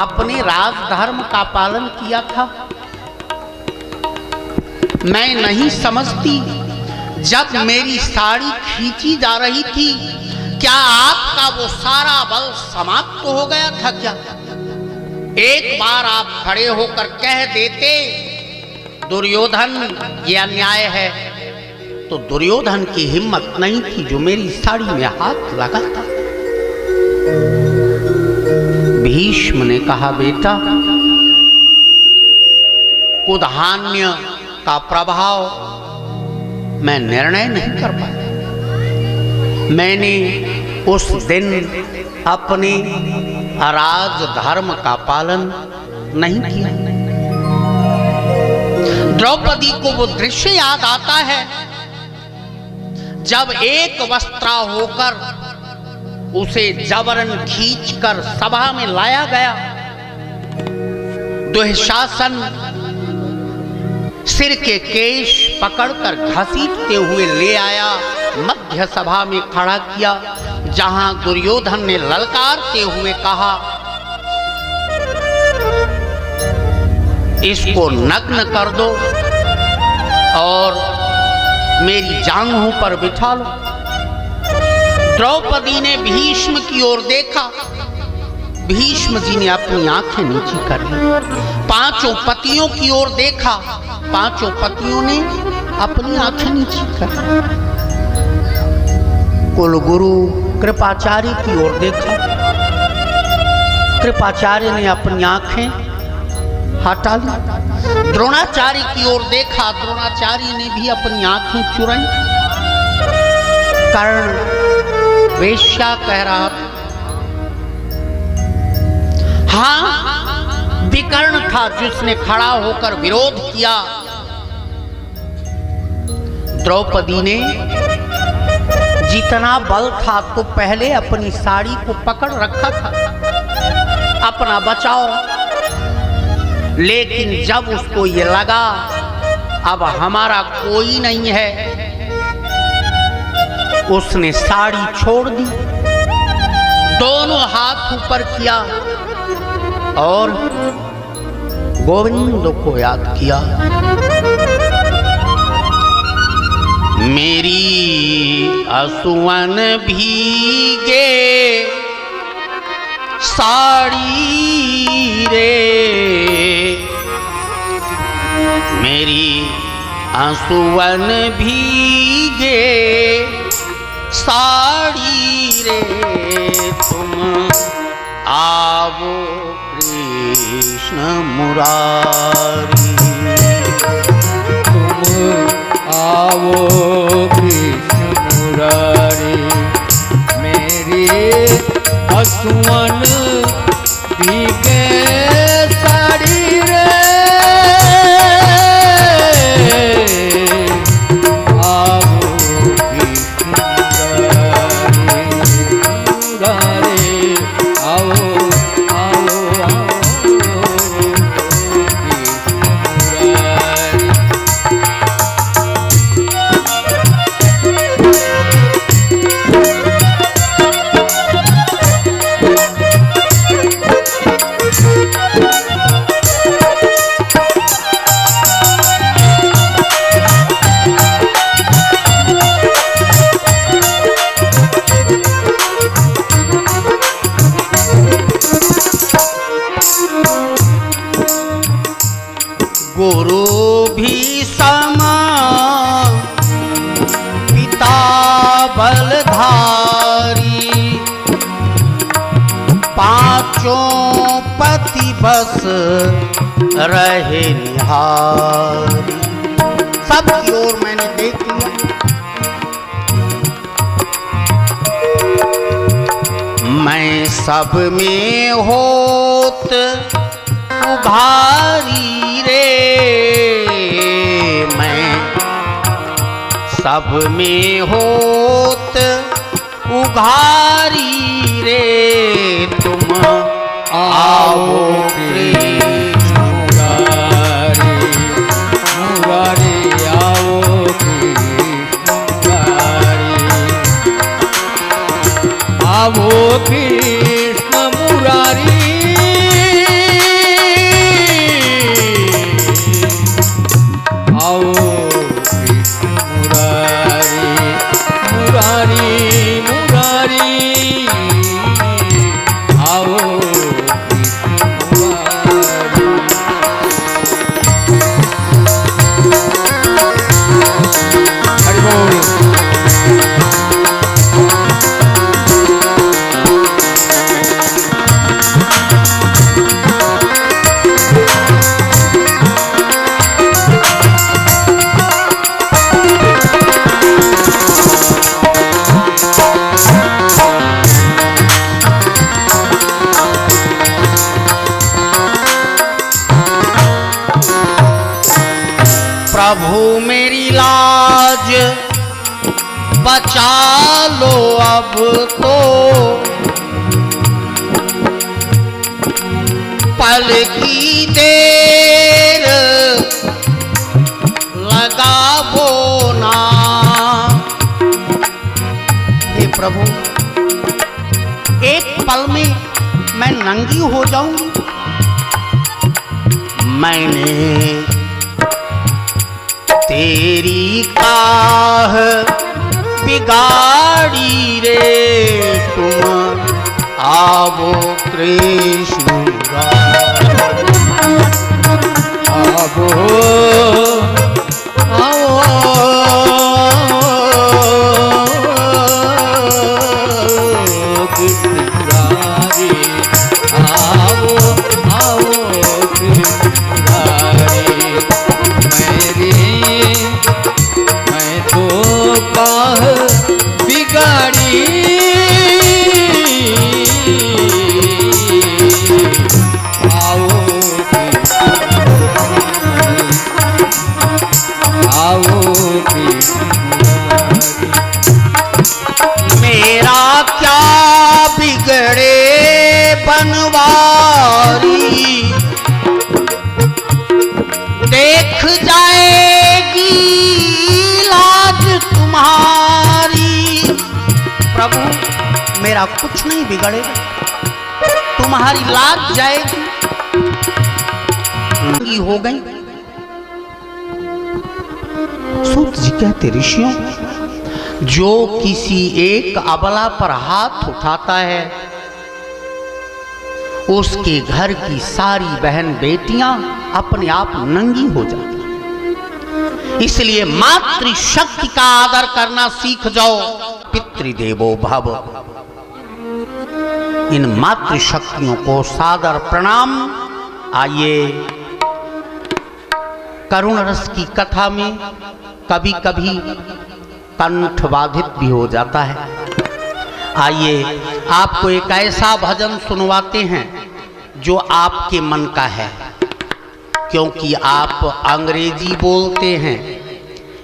अपने राजधर्म का पालन किया था। मैं नहीं समझती, जब मेरी साड़ी खींची जा रही थी, क्या आपका वो सारा बल समाप्त हो गया था क्या? एक बार आप खड़े होकर कह देते दुर्योधन ये अन्याय है, तो दुर्योधन की हिम्मत नहीं थी जो मेरी साड़ी में हाथ लगाता। भीष्म ने कहा, बेटा, कुधान्य का प्रभाव मैं निर्णय नहीं कर पाया। मैंने उस दिन अपने राजधर्म का पालन नहीं किया। द्रौपदी को वो दृश्य याद आता है जब एक वस्त्रा होकर उसे जबरन खींचकर सभा में लाया गया। दुःशासन सिर के केश पकड़कर घसीटते हुए ले आया, मध्य सभा में खड़ा किया, जहां दुर्योधन ने ललकारते हुए कहा, इसको नग्न कर दो और मेरी जांघों पर बिठा लो। द्रौपदी ने भीष्म की ओर देखा। भीष्म जी ने अपनी आंखें नीची कर ली। पांचों पतियों की ओर देखा। पांचों पतियों ने अपनी आंखें नीची कर ली। कुलगुरु कृपाचार्य की ओर देखा। कृपाचार्य ने अपनी आंखें हटा ली। द्रोणाचार्य की ओर देखा। द्रोणाचार्य ने भी अपनी आंखें चुराई। कर्ण वेश्या कह रहा था। हां, विकर्ण था जिसने खड़ा होकर विरोध किया। द्रौपदी ने जितना बल था तो पहले अपनी साड़ी को पकड़ रखा था, अपना बचाओ। लेकिन जब उसको ये लगा अब हमारा कोई नहीं है, उसने साड़ी छोड़ दी, दोनों हाथ ऊपर किया और गोविंद को याद किया। मेरी असुवन भीगे साड़ी रे, मेरी आंसुअन भीगे साड़ी रे, तुम आवो कृष्ण मुरारी, तुम आवो कृष्ण मुरारी, मेरी आंसुअन भीगे साड़ी रे, गुरु भी समा पिता बलधारी, पांचों पति बस रहे निहारी। सबकी ओर मैंने देख लिया। मैं सब में होत उघारी रे, मैं सब में होत उघारी रे, तुम आओ कृष्ण मुरारी, मुरारी आओ कृष्ण मुरारी, आओ कृष्ण मुरारी, प्रभु मेरी लाज बचा लो अब तो, पल की देर लगावो ना। हे प्रभु, एक पल में मैं नंगी हो जाऊंगी। मैंने तेरी काह बिगाड़ी रे, तुम आवो कृष्ण आवो आओ कृष्ण मुरारी, आओ आओ कृष्ण मुरारी। मैं तो काह बिगाड़ी, मेरा क्या बिगड़े बनवारी, देख जाएगी लाज तुम्हारी। प्रभु मेरा कुछ नहीं बिगड़ेगा, तुम्हारी लाज जाएगी। हो गई। सूत जी कहते, ऋषियों, जो किसी एक अबला पर हाथ उठाता है उसके घर की सारी बहन बेटियां अपने आप नंगी हो जाती हैं। इसलिए मातृशक्ति का आदर करना सीख जाओ। पितृदेवो भव, इन मातृशक्तियों को सादर प्रणाम। आइए, करुण रस की कथा में कभी कभी कंठ बाधित भी हो जाता है। आइए आपको एक ऐसा भजन सुनवाते हैं जो आपके मन का है, क्योंकि आप अंग्रेजी बोलते हैं,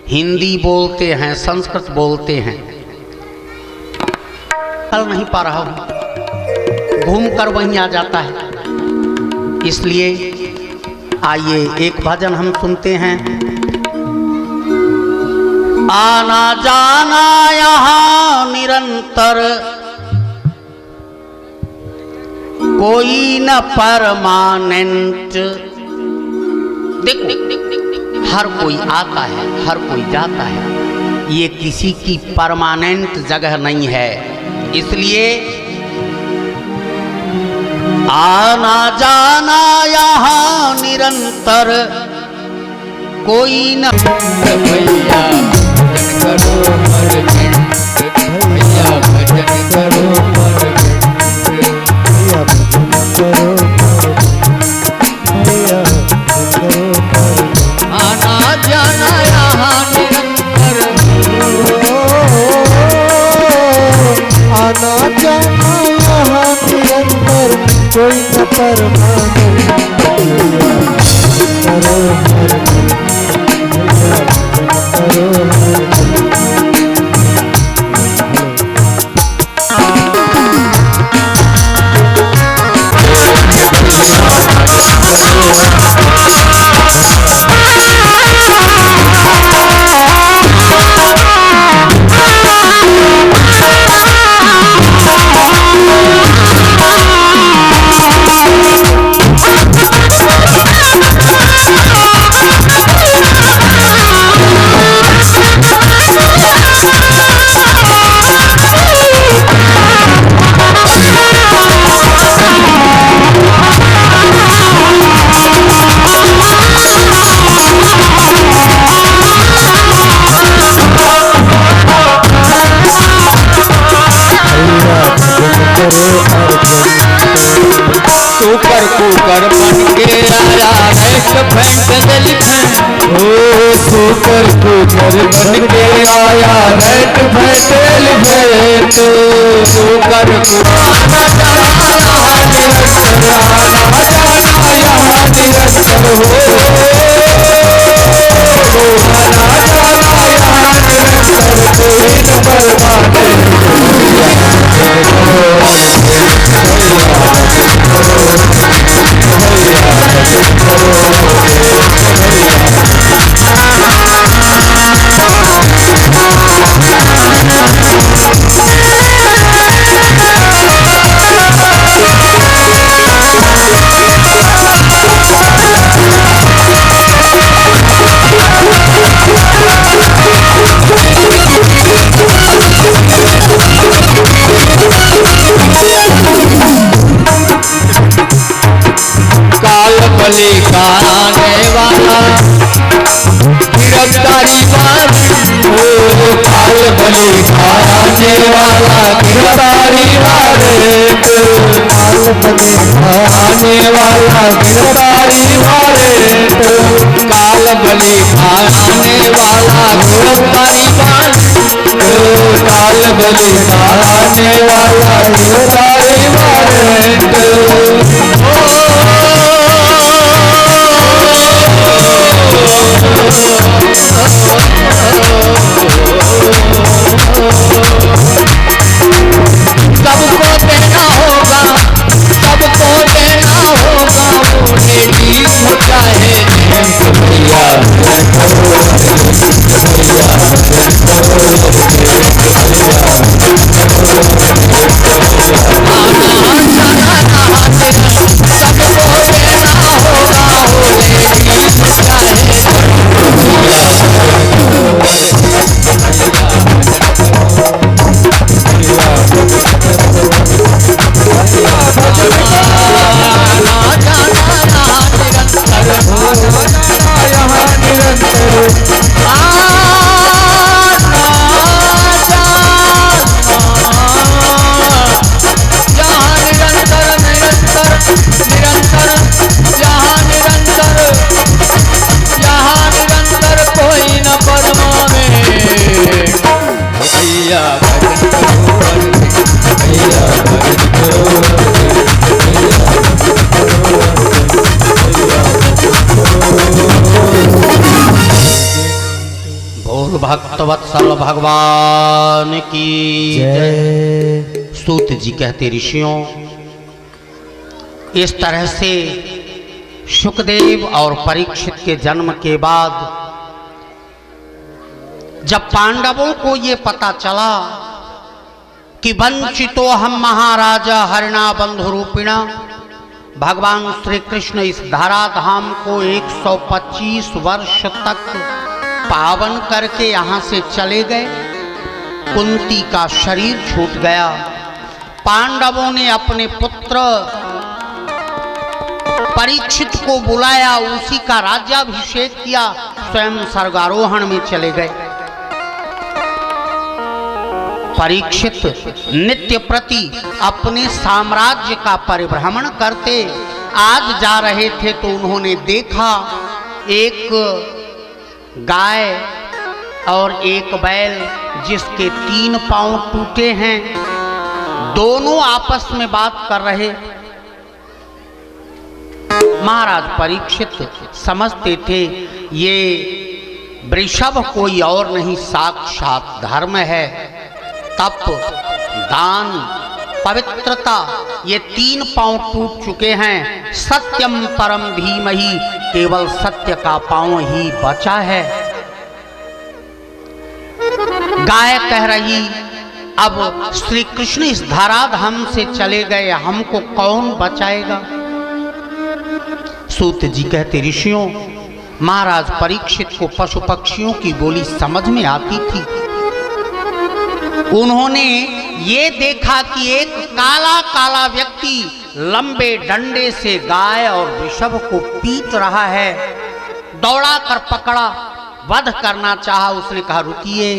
हिंदी बोलते हैं, संस्कृत बोलते हैं। चल नहीं पा रहा हूं, घूमकर वहीं आ जाता है। इसलिए आइए एक भजन हम सुनते हैं। आना जाना यहाँ निरंतर, कोई न परमानेंट। देखो, हर कोई आता है, हर कोई जाता है, ये किसी की परमानेंट जगह नहीं है। इसलिए आना जाना यहाँ निरंतर, कोई न भैया भजन करो मर भैया भजन करो मर भैया भजन करो भैया आना जाना यहाँ निरंतर, आना जाना यहाँ निरंतर, कोई न परमानेंट करो हर कुकर बन के आया रेस्ट फेंट दिल में, ओ सुकर कुकर बन के आया रेस्ट फेंट दिल में, सुकर कुकर आना जाना यहाँ निरंतर हो बलि खाने वाला गिरफ्तारी वारंट, ओ काल बलि खाने वाला गिरफ्तारी वारंट, काल बलि खाने वाला गिरफ्तारी वारंट, काल बलि खाने वाला गिरफ्तारी वारंट, काल बलि खाने वाला गिरफ्तारी वारंट। सबको देना होगा, सबको देना होगा, उन्हें जीत चाहे भैया भक्तवत्सल भगवान की जय। सूत जी कहते ऋषियों, इस तरह से शुकदेव और परीक्षित के जन्म के बाद जब पांडवों को ये पता चला कि वंचितो हम महाराजा हरिणा बंधु रूपिणा, भगवान श्री कृष्ण इस धराधाम को 125 वर्ष तक पावन करके यहां से चले गए। कुंती का शरीर छूट गया। पांडवों ने अपने पुत्र परीक्षित को बुलाया, उसी का राज्याभिषेक किया, स्वयं स्वर्गारोहण में चले गए। परीक्षित नित्य प्रति अपने साम्राज्य का परिभ्रमण करते आज जा रहे थे तो उन्होंने देखा एक गाय और एक बैल जिसके 3 पांव टूटे हैं, दोनों आपस में बात कर रहे। महाराज परीक्षित समझते थे ये वृषभ कोई और नहीं, साक्षात धर्म है, तप, दान, पवित्रता, ये 3 पांव टूट चुके हैं। सत्यम परम धीमहि, केवल सत्य का पांव ही बचा है। गाय कह रही, अब श्री कृष्ण इस धराधाम से चले गए, हमको कौन बचाएगा। सूत जी कहते ऋषियों, महाराज परीक्षित को पशु पक्षियों की बोली समझ में आती थी। उन्होंने ये देखा कि एक काला काला व्यक्ति लंबे डंडे से गाय और वृषभ को पीट रहा है। दौड़ा कर पकड़ा, वध करना चाहा। उसने कहा रुकिए,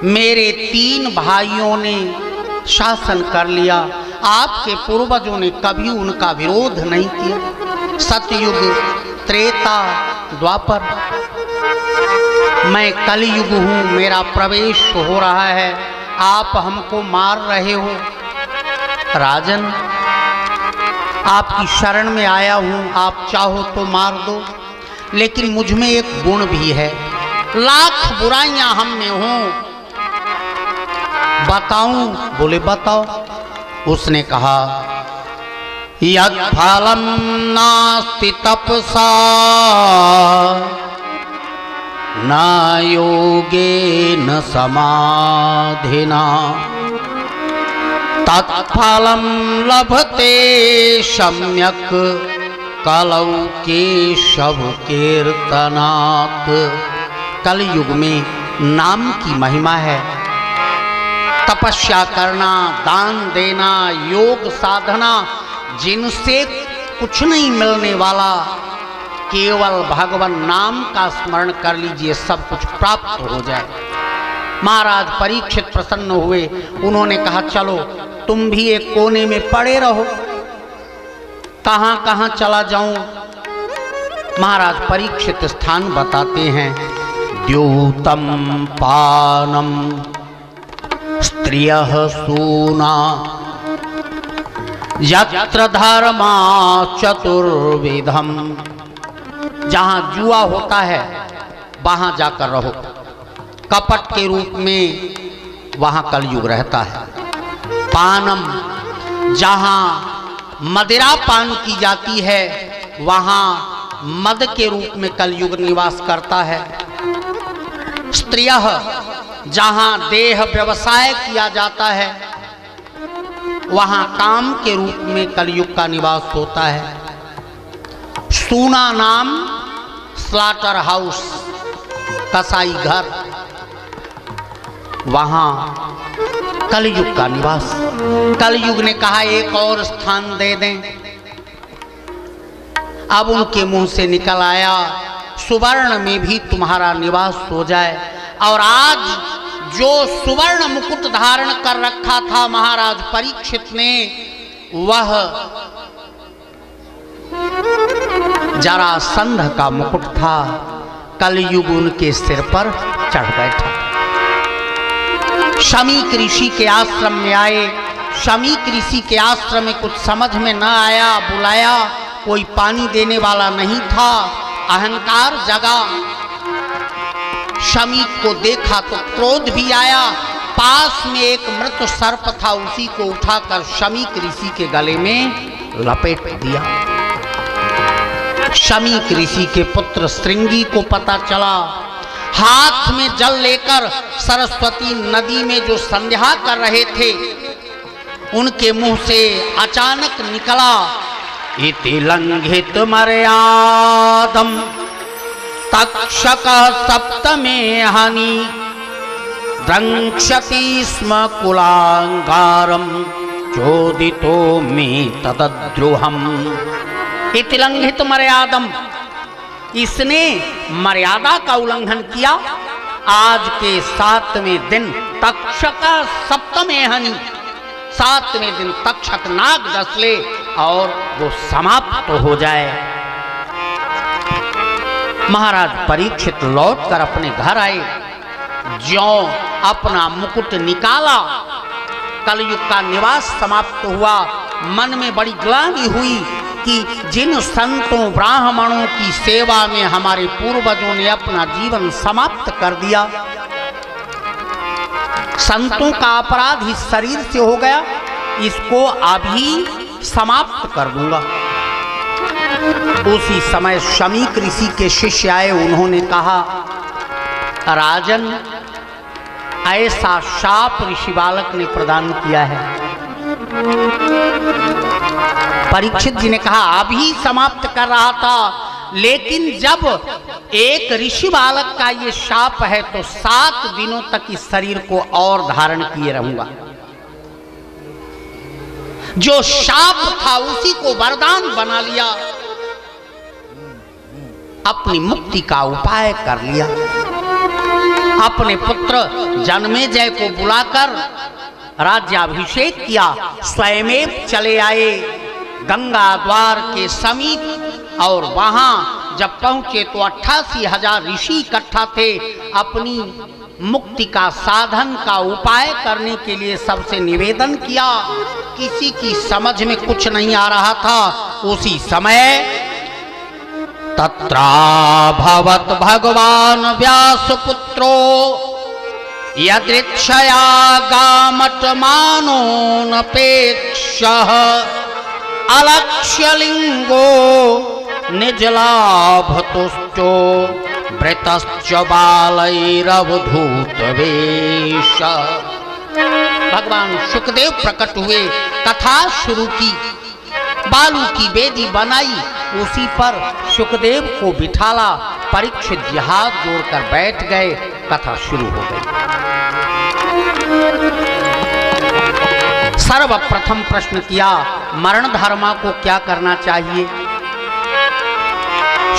मेरे 3 भाइयों ने शासन कर लिया, आपके पूर्वजों ने कभी उनका विरोध नहीं किया। सतयुग, त्रेता, द्वापर, मैं कलयुग हूँ, मेरा प्रवेश हो रहा है, आप हमको मार रहे हो। राजन, आपकी शरण में आया हूँ, आप चाहो तो मार दो, लेकिन मुझ में एक गुण भी है, लाख बुराइयां हम में हों, बताऊं? बोले बताओ। उसने कहा यत् फलं नास्ति तपसा न योगेन समाधिना तत्फलं लभते सम्यक् कलौ केशव कीर्तनात्। कलयुग में नाम की महिमा है। तपस्या करना, दान देना, योग साधना, जिनसे कुछ नहीं मिलने वाला, केवल भगवान नाम का स्मरण कर लीजिए, सब कुछ प्राप्त हो जाए। महाराज परीक्षित प्रसन्न हुए। उन्होंने कहा चलो तुम भी एक कोने में पड़े रहो, कहां कहां चला जाऊं। महाराज परीक्षित स्थान बताते हैं। द्यूतम पानम स्त्रियः सूना यत्र धर्मा चतुर्विधम। जहां जुआ होता है वहां जाकर रहो, कपट के रूप में वहां कलयुग रहता है। पानम, जहां मदिरा पान की जाती है वहां मद के रूप में कलयुग निवास करता है। स्त्रियः, जहां देह व्यवसाय किया जाता है वहां काम के रूप में कलयुग का निवास होता है। सूना नाम स्लाटर हाउस, कसाई घर, वहां कलयुग का निवास। कलयुग ने कहा एक और स्थान दे दें। अब उनके मुंह से निकल आया सुवर्ण में भी तुम्हारा निवास हो जाए। और आज जो सुवर्ण मुकुट धारण कर रखा था महाराज परीक्षित ने, वह जरासंध का मुकुट था। कलयुग उनके सिर पर चढ़ बैठा। शमीक ऋषि के आश्रम में आए। शमीक ऋषि के आश्रम में कुछ समझ में न आया, बुलाया, कोई पानी देने वाला नहीं था। अहंकार जगा। शमीक को देखा तो क्रोध भी आया। पास में एक मृत सर्प था, उसी को उठाकर शमीक ऋषि के गले में लपेट दिया। शमीक ऋषि के पुत्र श्रृंगी को पता चला। हाथ में जल लेकर सरस्वती नदी में जो संध्या कर रहे थे, उनके मुंह से अचानक निकला इति लंघित मर्यादम तक्षक सप्तमे हनि द्रंक्षति स्म कुलांगारम चोदितो मे तद्द्रोहम। इति लंघित मर्यादम, इसने मर्यादा का उल्लंघन किया। आज के 7वें दिन तक्षक सप्तमे हनि, 7वें दिन तक्षक नाग डस ले और वो समाप्त हो जाए। महाराज परीक्षित लौटकर अपने घर आए। ज्यों अपना मुकुट निकाला, कलयुग का निवास समाप्त हुआ। मन में बड़ी ग्लानि हुई कि जिन संतों ब्राह्मणों की सेवा में हमारे पूर्वजों ने अपना जीवन समाप्त कर दिया, संतों का अपराध इस शरीर से हो गया, इसको अभी समाप्त कर दूंगा। उसी समय शमीक ऋषि के शिष्य आए। उन्होंने कहा राजन, ऐसा शाप ऋषि बालक ने प्रदान किया है। परीक्षित जी ने कहा अभी समाप्त कर रहा था, लेकिन जब एक ऋषि बालक का ये शाप है तो 7 दिनों तक इस शरीर को और धारण किए रहूंगा। जो शाप था उसी को वरदान बना लिया, अपनी मुक्ति का उपाय कर लिया। अपने पुत्र जन्मेजय को बुलाकर राज्याभिषेक किया। स्वयं चले आए गंगा द्वार के समीप और वहां जब पहुंचे तो 88,000 ऋषि इकट्ठा थे। अपनी मुक्ति का साधन का उपाय करने के लिए सबसे निवेदन किया। किसी की समझ में कुछ नहीं आ रहा था। उसी समय तत्राभवत भगवान व्यासपुत्रो यदृच्छया गामटमानोऽनपेक्षः अलक्ष्यलिंगो निजलाभतुश्चो वृतश्च बालैरवधूतवेश। भगवान सुखदेव प्रकट हुए, कथा शुरू की। बालू की बेदी बनाई, उसी पर सुखदेव को बिठाला। परीक्षित जी हाथ जोड़कर बैठ गए। कथा शुरू हो गई। सर्वप्रथम प्रश्न किया, मरण धर्मा को क्या करना चाहिए?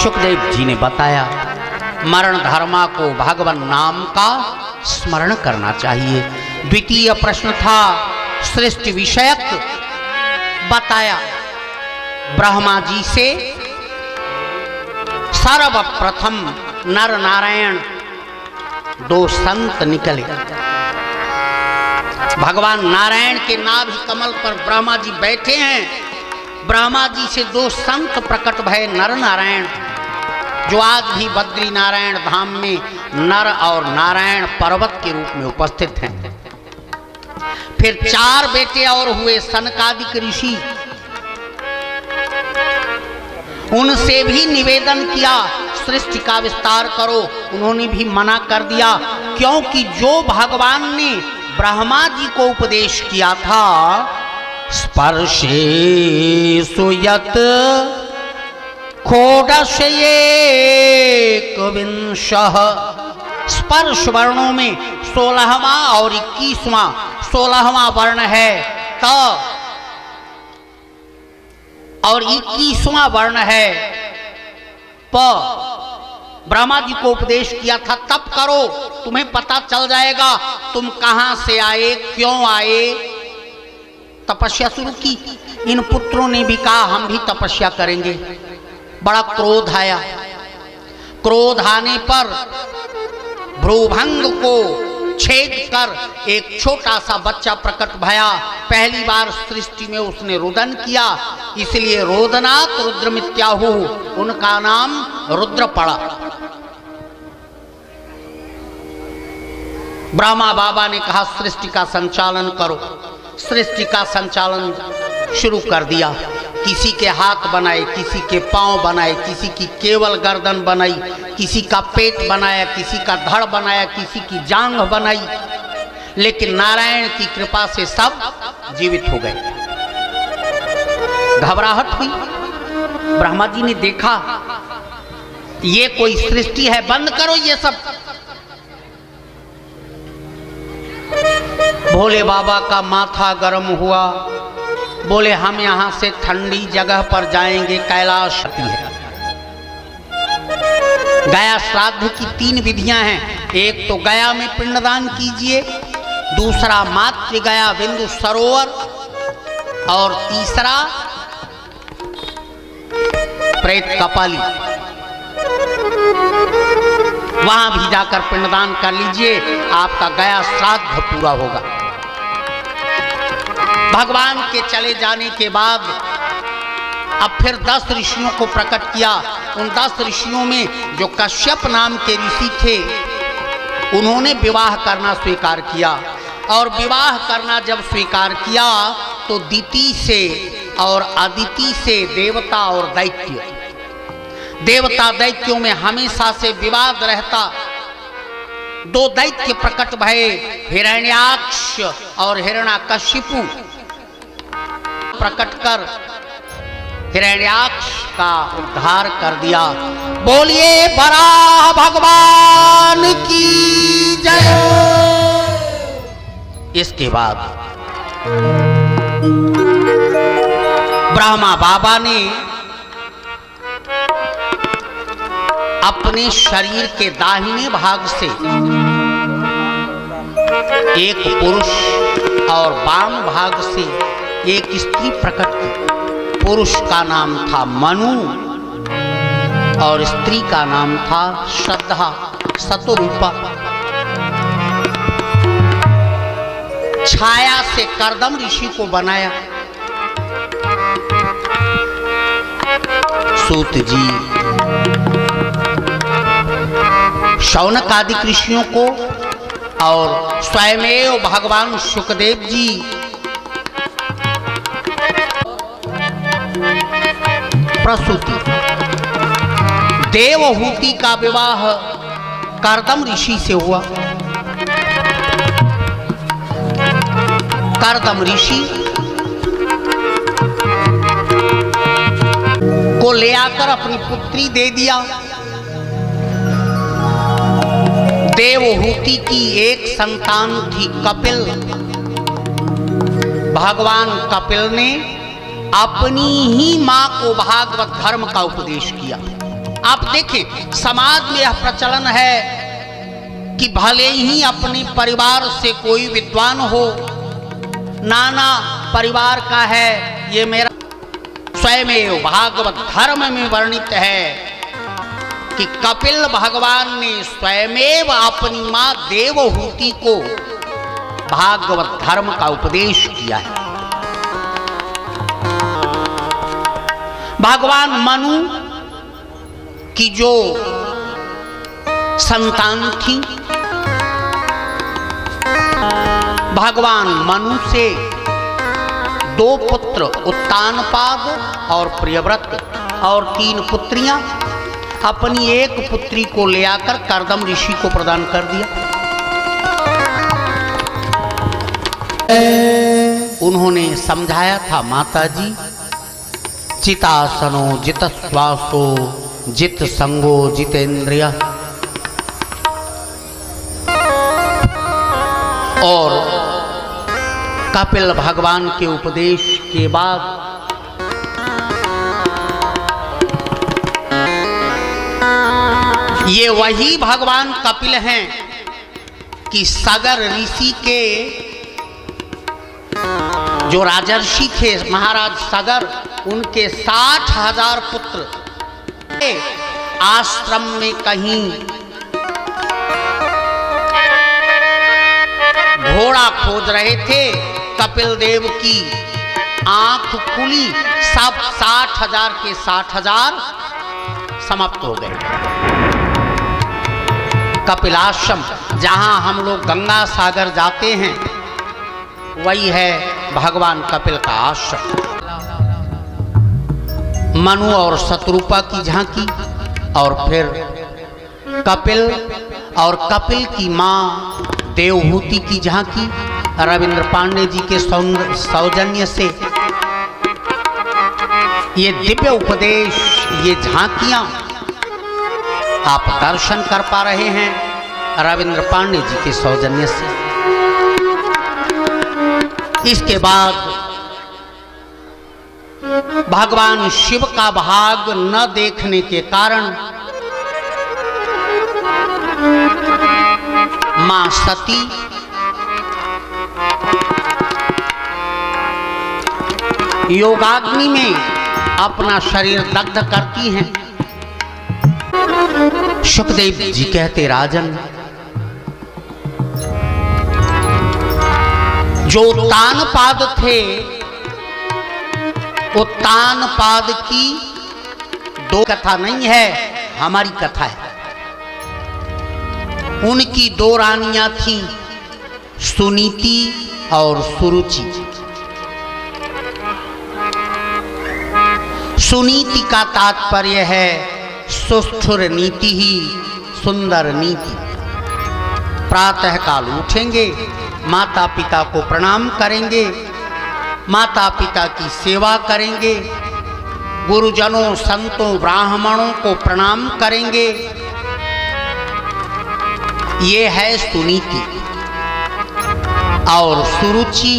सुखदेव जी ने बताया, मरण धर्मा को भगवान नाम का स्मरण करना चाहिए। द्वितीय प्रश्न था सृष्टि विषयक, बताया ब्रह्मा जी से सर्वप्रथम नर नारायण दो संत निकले। भगवान नारायण के नाभि कमल पर ब्रह्मा जी बैठे हैं। ब्रह्मा जी से दो संत प्रकट भय, नर नारायण, जो आज भी बद्री नारायण धाम में नर और नारायण पर्वत के रूप में उपस्थित हैं। फिर 4 बेटे और हुए सनकादिक ऋषि, उनसे भी निवेदन किया सृष्टि का विस्तार करो, उन्होंने भी मना कर दिया, क्योंकि जो भगवान ने ब्रह्मा जी को उपदेश किया था, स्पर्शे सुयत षोडशये कविंशः, स्पर्श वर्णों में 16वां और 21वां, 16वां वर्ण है त और 21वां वर्ण है प। ब्रह्मा जी को उपदेश किया था, तप करो, तुम्हें पता चल जाएगा तुम कहां से आए, क्यों आए। तपस्या शुरू की। इन पुत्रों ने भी कहा हम भी तपस्या करेंगे। बड़ा क्रोध आया। क्रोध आने पर भ्रूभंग को छेद कर एक छोटा सा बच्चा प्रकट भया। पहली बार सृष्टि में उसने रुदन किया, इसलिए रोदनात् रुद्रमित्याहु, उनका नाम रुद्र पड़ा। ब्रह्मा बाबा ने कहा सृष्टि का संचालन करो। सृष्टि का संचालन शुरू कर दिया। किसी के हाथ बनाए, किसी के पांव बनाए, किसी की केवल गर्दन बनाई, किसी का पेट बनाया, किसी का धड़ बनाया, किसी की जांघ बनाई, लेकिन नारायण की कृपा से सब जीवित हो गए। घबराहट हुई। ब्रह्मा जी ने देखा ये कोई सृष्टि है, बंद करो ये सब। भोले बाबा का माथा गर्म हुआ। बोले हम यहां से ठंडी जगह पर जाएंगे, कैलाश है। गया श्राद्ध की 3 विधियां हैं। एक तो गया में पिंडदान कीजिए, दूसरा मातृ गया बिंदु सरोवर, और तीसरा प्रेत कपाली, वहां भी जाकर पिंडदान कर लीजिए, आपका गया श्राद्ध पूरा होगा। भगवान के चले जाने के बाद अब फिर 10 ऋषियों को प्रकट किया। उन 10 ऋषियों में जो कश्यप नाम के ऋषि थे, उन्होंने विवाह करना स्वीकार किया। और विवाह करना जब स्वीकार किया तो दिति से और अदिति से देवता और दैत्य, देवता दैत्यों में हमेशा से विवाद रहता। 2 दैत्य प्रकट भये, हिरण्याक्ष और हिरण्याकशिपु। प्रकट कर हिरण्याक्ष का उद्धार कर दिया। बोलिए बराह भगवान की जय। इसके बाद ब्रह्मा बाबा ने अपने शरीर के दाहिने भाग से एक पुरुष और वाम भाग से एक स्त्री प्रकट की। पुरुष का नाम था मनु और स्त्री का नाम था श्रद्धा, सतरूपा। छाया से कर्दम ऋषि को बनाया। सूत जी शौनक आदि ऋषियों को और स्वयमेव भगवान सुखदेव जी प्रसूति। देवहूति का विवाह कर्दम ऋषि से हुआ। कर्दम ऋषि को ले आकर अपनी पुत्री दे दिया। देवहूति की एक संतान थी कपिल, भगवान कपिल ने अपनी ही मां को भागवत धर्म का उपदेश किया। आप देखें, समाज में यह प्रचलन है कि भले ही अपने परिवार से कोई विद्वान हो, नाना परिवार का है, ये मेरा स्वयं भागवत धर्म में वर्णित है कि कपिल भगवान ने स्वयमेव अपनी मां देवहूति को भागवत धर्म का उपदेश किया है। भगवान मनु की जो संतान थी, भगवान मनु से 2 पुत्र उत्तानपाद और प्रियव्रत और 3 पुत्रियां, अपनी एक पुत्री को ले आकर कर्दम ऋषि को प्रदान कर दिया। उन्होंने समझाया था, माताजी चितासनो जित श्वासो जित संगो जितेंद्रिय। और कपिल भगवान के उपदेश के बाद ये वही भगवान कपिल हैं कि सगर ऋषि के जो राजर्षि थे महाराज सगर, उनके 60,000 पुत्र आश्रम में कहीं घोड़ा खोज रहे थे। कपिल देव की आंख खुली, सब 60,000 के 60,000 समाप्त हो गए। कपिलाश्रम जहां हम लोग गंगा सागर जाते हैं, वही है भगवान कपिल का आश्रम। मनु और शत्रुपा की झांकी, और फिर कपिल और कपिल की मां देवहूति की झांकी रविंद्र पांडे जी के सौजन्य से। ये दिव्य उपदेश, ये झांकियां आप दर्शन कर पा रहे हैं रविंद्र पांडे जी के सौजन्य से। इसके बाद भगवान शिव का भाग न देखने के कारण मां सती योगाग्नि में अपना शरीर दग्ध करती हैं। सुखदेव जी कहते, राजन, जो तानपाद थे, वो तानपाद की 2 कथा नहीं है, हमारी कथा है। उनकी 2 रानियां थीं, सुनीति और सुरुचि। सुनीति का तात्पर्य है सुस्थुर नीति ही सुंदर नीति। प्रातः काल उठेंगे, माता पिता को प्रणाम करेंगे, माता पिता की सेवा करेंगे, गुरुजनों संतों ब्राह्मणों को प्रणाम करेंगे। ये है सुनीति। और सुरुचि,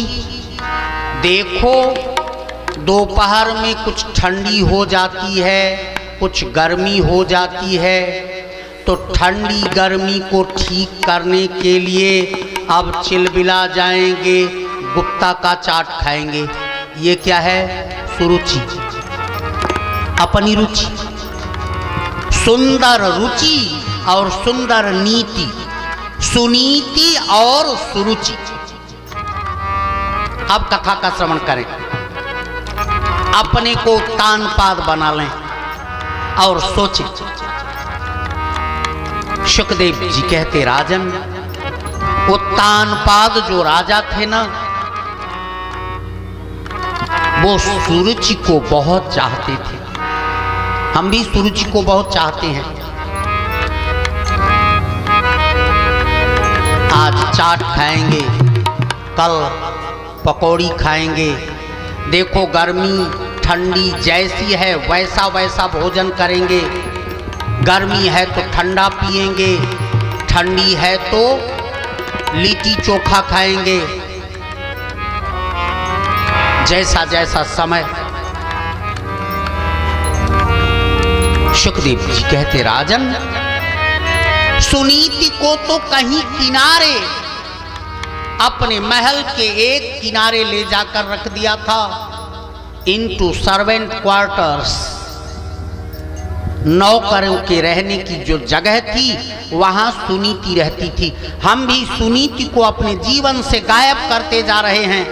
देखो दोपहर में कुछ ठंडी हो जाती है, कुछ गर्मी हो जाती है, तो ठंडी गर्मी को ठीक करने के लिए अब चिलबिला जाएंगे, गुप्ता का चाट खाएंगे। ये क्या है? सुरुचि, अपनी रुचि। सुंदर रुचि और सुंदर नीति, सुनीति और सुरुचि। अब कथा का श्रवण करें, अपने को तानपाद बना लें और सोचें। सुखदेव जी कहते, राजन, वो तानपाद जो राजा थे ना, वो सुरुचि को बहुत चाहते थे। हम भी सुरुचि को बहुत चाहते हैं। आज चाट खाएंगे, कल पकौड़ी खाएंगे। देखो गर्मी ठंडी जैसी है वैसा वैसा भोजन करेंगे। गर्मी है तो ठंडा पिएंगे, ठंडी है तो लिट्टी चोखा खाएंगे। जैसा जैसा समय, सुखदेव जी कहते राजन, सुनीति को तो कहीं किनारे, अपने महल के एक किनारे ले जाकर रख दिया था, इनटू सर्वेंट क्वार्टर्स। नौकरों के रहने की जो जगह थी वहां सुनीति रहती थी। हम भी सुनीति को अपने जीवन से गायब करते जा रहे हैं।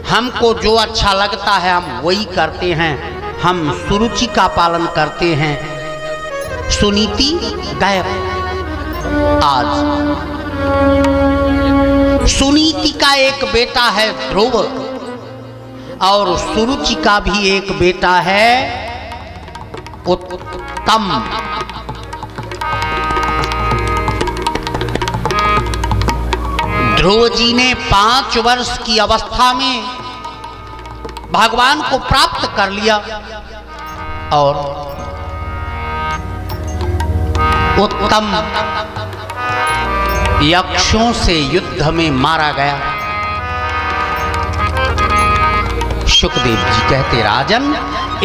हमको जो अच्छा लगता है हम वही करते हैं, हम सुरुचि का पालन करते हैं, सुनीति गायब। आज सुनीति का एक बेटा है ध्रुव, और सुरुचि का भी एक बेटा है उत्तम। ध्रुव जी ने 5 वर्ष की अवस्था में भगवान को प्राप्त कर लिया, और उत्तम यक्षों से युद्ध में मारा गया। सुखदेव जी कहते राजन,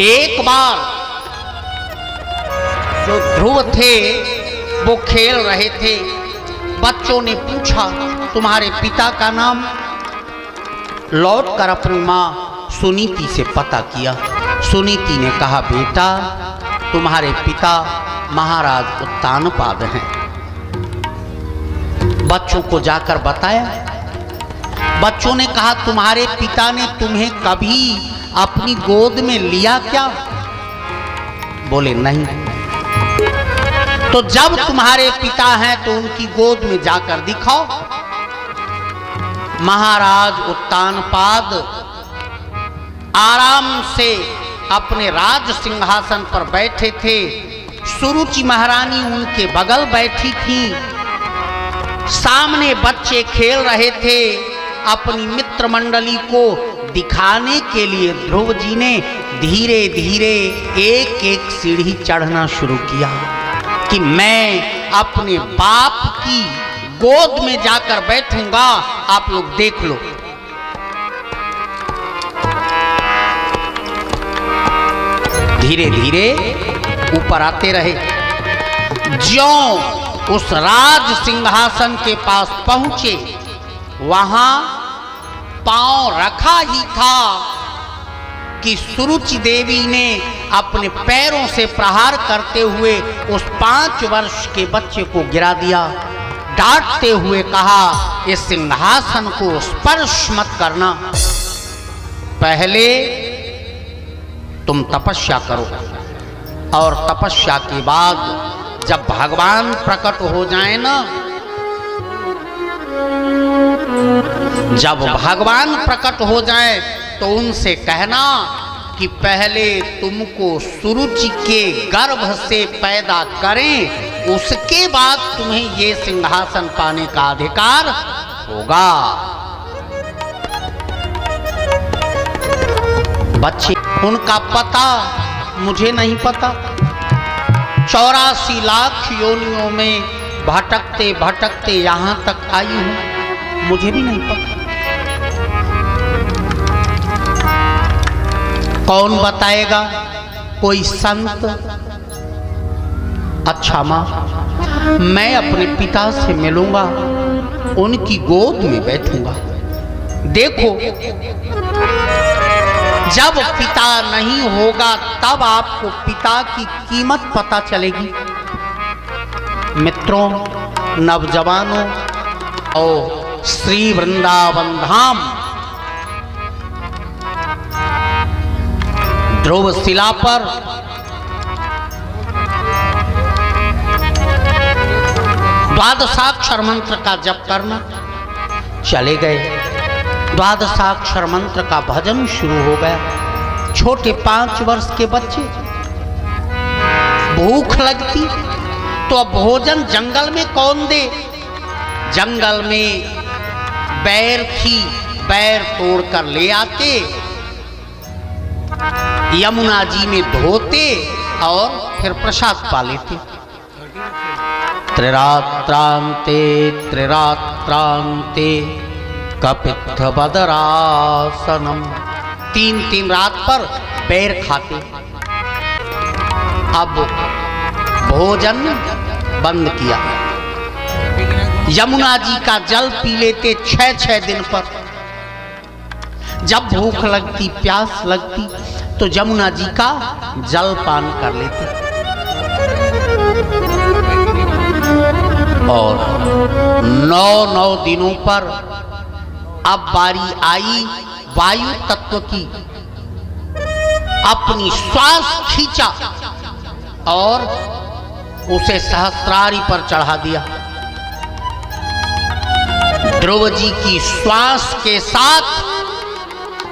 एक बार जो ध्रुव थे वो खेल रहे थे, बच्चों ने पूछा तुम्हारे पिता का नाम? लौट कर अपनी मां सुनीति से पता किया। सुनीति ने कहा बेटा तुम्हारे पिता महाराज उत्तानपाद हैं। बच्चों को जाकर बताया। बच्चों ने कहा तुम्हारे पिता ने तुम्हें कभी अपनी गोद में लिया क्या? बोले नहीं। तो जब तुम्हारे पिता हैं तो उनकी गोद में जाकर दिखाओ। महाराज उत्तानपाद आराम से अपने राज सिंहासन पर बैठे थे। सुरुचि महारानी उनके बगल बैठी थी। सामने बच्चे खेल रहे थे। अपनी मित्र मंडली को दिखाने के लिए ध्रुव जी ने धीरे धीरे एक एक सीढ़ी चढ़ना शुरू किया कि मैं अपने बाप की गोद में जाकर बैठूंगा, आप लोग देख लो। धीरे धीरे ऊपर आते रहे। ज्यों उस राज सिंहासन के पास पहुंचे, वहां पांव रखा ही था कि सुरुचि देवी ने अपने पैरों से प्रहार करते हुए उस 5 वर्ष के बच्चे को गिरा दिया। डांटते हुए कहा इस सिंहासन को स्पर्श मत करना, पहले तुम तपस्या करो, और तपस्या के बाद जब भगवान प्रकट हो जाए ना, जब भगवान प्रकट हो जाए तो उनसे कहना कि पहले तुमको सुरुचि के गर्भ से पैदा करें, उसके बाद तुम्हें ये सिंहासन पाने का अधिकार होगा। बच्चे उनका पता मुझे नहीं पता। 84 लाख योनियों में भटकते भटकते यहां तक आई हूं, मुझे भी नहीं पता। कौन बताएगा? कोई संत? अच्छा मां, मैं अपने पिता से मिलूंगा, उनकी गोद में बैठूंगा। देखो, जब पिता नहीं होगा तब आपको पिता की कीमत पता चलेगी। मित्रों, नवजवानों और श्री वृंदावन धाम ध्रुव शिला पर द्वादशाक्षर मंत्र का जप करना चले गए। द्वादशाक्षर मंत्र का भजन शुरू हो गया। छोटे 5 वर्ष के बच्चे, भूख लगती तो अब भोजन जंगल में कौन दे? जंगल में बैर थी, बैर तोड़कर ले आते, यमुना जी में धोते और फिर प्रसाद पा लेते। त्रिरात्रांते त्रिरात्रांते कपित्थ बदरासनम, 3 रात पर पैर खाते। अब भोजन बंद किया। यमुना जी का जल पी लेते 6 दिन पर। जब भूख लगती, प्यास लगती तो यमुना जी का जल पान कर लेते। और 9 दिनों पर अब बारी आई वायु तत्व की। अपनी श्वास खींचा और उसे सहस्रारी पर चढ़ा दिया। ध्रुव जी की श्वास के साथ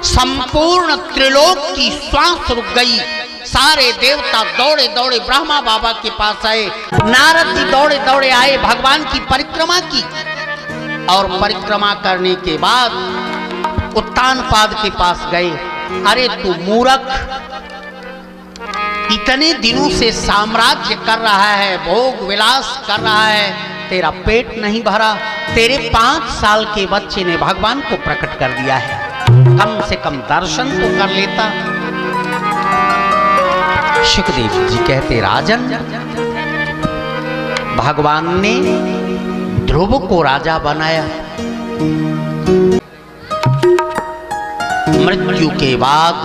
संपूर्ण त्रिलोक की श्वास रुक गई। सारे देवता दौड़े दौड़े ब्रह्मा बाबा के पास आए। नारद जी दौड़े दौड़े आए, भगवान की परिक्रमा की। और परिक्रमा करने के बाद उत्तानपाद के पास गए। अरे तू मूर्ख, इतने दिनों से साम्राज्य कर रहा है, भोग विलास कर रहा है, तेरा पेट नहीं भरा। तेरे 5 साल के बच्चे ने भगवान को प्रकट कर दिया है, कम से कम दर्शन तो कर लेता। सुखदेव जी कहते, राजन, भगवान ने ध्रुव को राजा बनाया। मृत्यु के बाद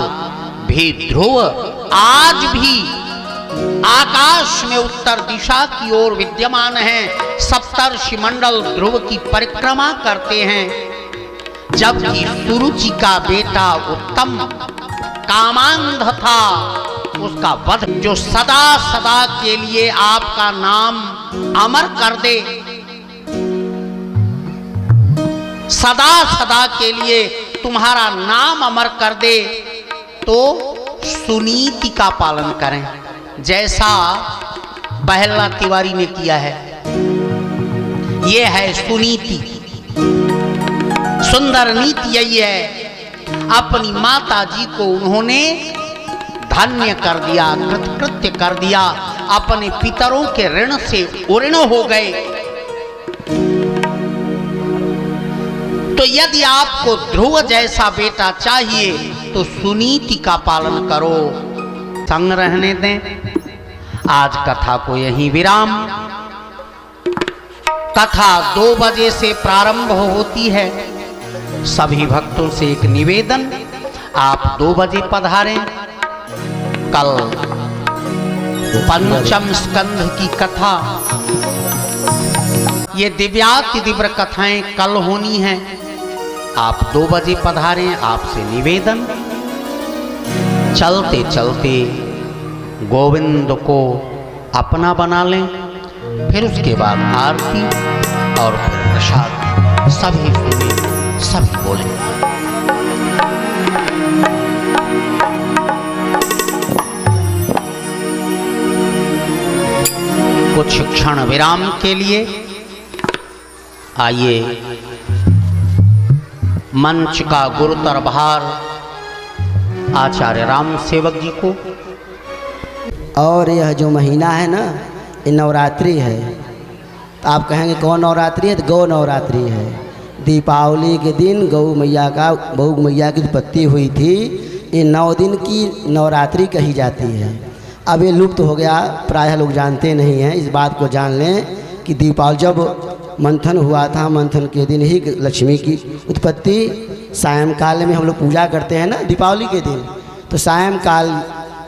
भी ध्रुव आज भी आकाश में उत्तर दिशा की ओर विद्यमान हैं। सप्तर्षि मंडल ध्रुव की परिक्रमा करते हैं। जबकि सुरुचि का बेटा उत्तम कामांध था, उसका वध जो सदा सदा के लिए आपका नाम अमर कर दे, सदा सदा के लिए तुम्हारा नाम अमर कर दे, तो सुनीति का पालन करें, जैसा प्रहलाद तिवारी ने किया है। ये है सुनीति, सुंदर नीति यही है। अपनी माता जी को उन्होंने धन्य कर दिया, कृतकृत्य कर दिया, अपने पितरों के ऋण से उऋण हो गए। तो यदि आपको ध्रुव जैसा बेटा चाहिए तो सुनीति का पालन करो, संग रहने दें। आज कथा को यहीं विराम। कथा 2 बजे से प्रारंभ होती है। सभी भक्तों से एक निवेदन, आप 2 बजे पधारें। कल पंचम स्कंध की कथा, ये दिव्याति दिव्य कथाएं कल होनी हैं। आप 2 बजे पधारें, आपसे निवेदन। चलते चलते गोविंद को अपना बना लें, फिर उसके बाद आरती और फिर प्रसाद। सभी सुने, सभी बोले। कुछ क्षण विराम के लिए आइए मंच का गुरुतर भार आचार्य राम सेवक जी को। और यह जो महीना है ना, ये नवरात्रि है। तो आप कहेंगे कौन नवरात्रि है? तो गौ नवरात्रि है। दीपावली के दिन गौ मैया की उत्पत्ति हुई थी। ये 9 दिन की नवरात्रि कही जाती है। अब ये लुप्त हो गया, प्रायः लोग जानते नहीं हैं। इस बात को जान लें कि दीपावली जब मंथन हुआ था, मंथन के दिन ही लक्ष्मी की उत्पत्ति। सायंकाल में हम लोग पूजा करते हैं ना दीपावली के दिन, तो सायंकाल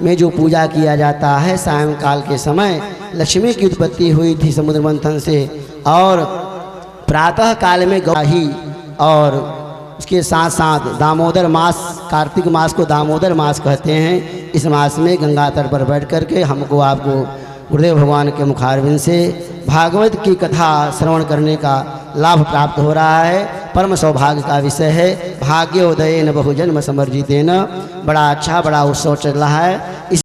में जो पूजा किया जाता है, सायंकाल के समय लक्ष्मी की उत्पत्ति हुई थी समुद्र मंथन से। और प्रातः काल में गौही, और उसके साथ साथ दामोदर मास, कार्तिक मास को दामोदर मास कहते हैं। इस मास में गंगा तट पर बैठ करके हमको आपको गुरुदेव भगवान के मुखारविंद से भागवत की कथा श्रवण करने का लाभ प्राप्त हो रहा है। परम सौभाग्य का विषय है। भाग्योदयेन बहुजन्म समर्जितेन। बड़ा अच्छा, बड़ा उत्सव चल रहा है।